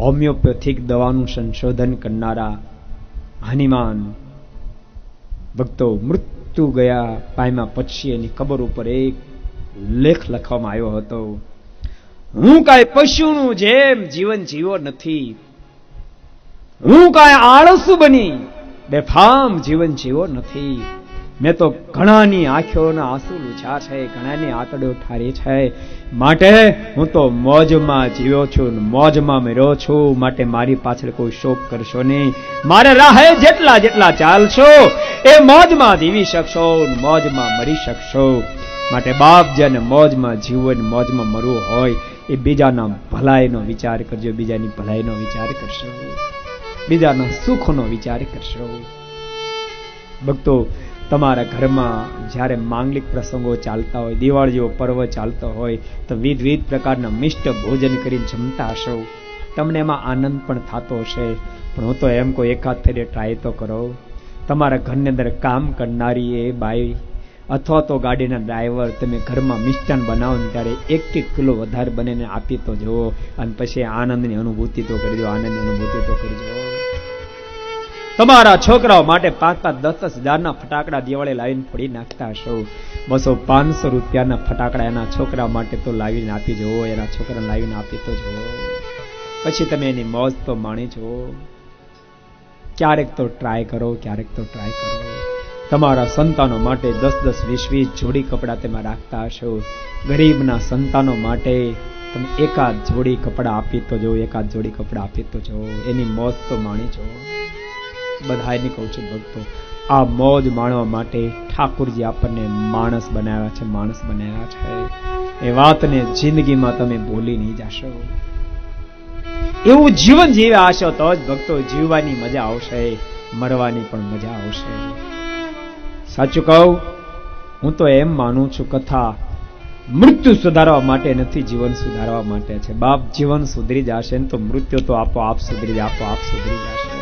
Homeopathic દવાનું સંશોધન કરનારા હનુમાન ભક્તો મૃત્યુ ગયા પામ્યા પછી એની કબર ઉપર એક લેખ લખવામાં આવ્યો હતો, હું કાંઈ પશુનું જેમ જીવન જીવો નથી, હું કાંઈ આળસુ બની બેફામ જીવન જીવો નથી, મેં તો ઘણાની આંખોના આંસુ લૂછ્યા છે, ઘણાની આંતડીઓ ઠારી છે, માટે હું તો મોજમાં જીવ્યો છું, મોજમાં મર્યો છું, માટે મારી પાછળ કોઈ શોક કરશો નહીં, મારે રાહે જેટલા જેટલા ચાલશો એ મોજમાં જીવી શકશો, મોજમાં મરી શકશો, માટે બાપ જેને મોજમાં જીવન મોજમાં મરવું હોય એ બીજાના ભલાઈનો વિચાર કરજો, બીજાની ભલાઈનો વિચાર કરશો, બીજાના સુખનો વિચાર કરશો. ભક્તો, તમારા ઘરમાં જ્યારે માંગલિક પ્રસંગો ચાલતા હોય, દિવાળી જેવો પર્વ ચાલતો હોય તો વિવિધ પ્રકારના મિષ્ટ ભોજન કરીને જમતા હશો, તમને એમાં આનંદ પણ થતો હશે. પણ હું તો એમ કોઈ એકાદ ફેરે ટ્રાય તો કરો. તમારા ઘરની અંદર કામ કરનારી એ બાઈ અથવા તો ગાડીના ડ્રાઈવર તમે ઘરમાં મિષ્ટાન બનાવો ને ત્યારે 1 કિલો વધારે બનીને આપી તો જુઓ, અને પછી આનંદની અનુભૂતિ તો કરજો, આનંદની અનુભૂતિ તો કરજો. તમારા છોકરાઓ માટે 5-10 હજારના ફટાકડા દિવાળી લાવીને ફોડી નાખતા હશો, 200-500 રૂપિયાના ફટાકડા એના છોકરા માટે તો લાવીને આપી જુઓ, એના છોકરાને લાવીને આપી તો જુઓ, પછી તમે એની મોજ તો માણી જુઓ. ક્યારેક તો ટ્રાય કરો, ક્યારેક તો ટ્રાય કરો. તમારા સંતાનો માટે 10-20 જોડી કપડાં તમે રાખતા હશો, ગરીબના સંતાનો માટે તમે એકાદ જોડી કપડાં આપી તો જો, એકાદ જોડી કપડાં આપી તો જો, એની મોજ તો માણી જો. બધાને કહું છું ભક્તો, આ મોજ માણવા માટે ઠાકોરજી આપણને માણસ બનાવ્યા છે, માણસ બનાવ્યા છે. એ વાતને જિંદગીમાં તમે ભૂલી નહીં જશો. એવું જીવન જીવ્યા હશો તો જ ભક્તો જીવવાની મજા આવશે, મરવાની પણ મજા આવશે. સાચું કહું, હું તો એમ માનું છું કથા મૃત્યુ સુધારવા માટે નથી, જીવન સુધારવા માટે છે. બાપ જીવન સુધરી જશે ને તો મૃત્યુ તો આપોઆપ સુધરી જશે.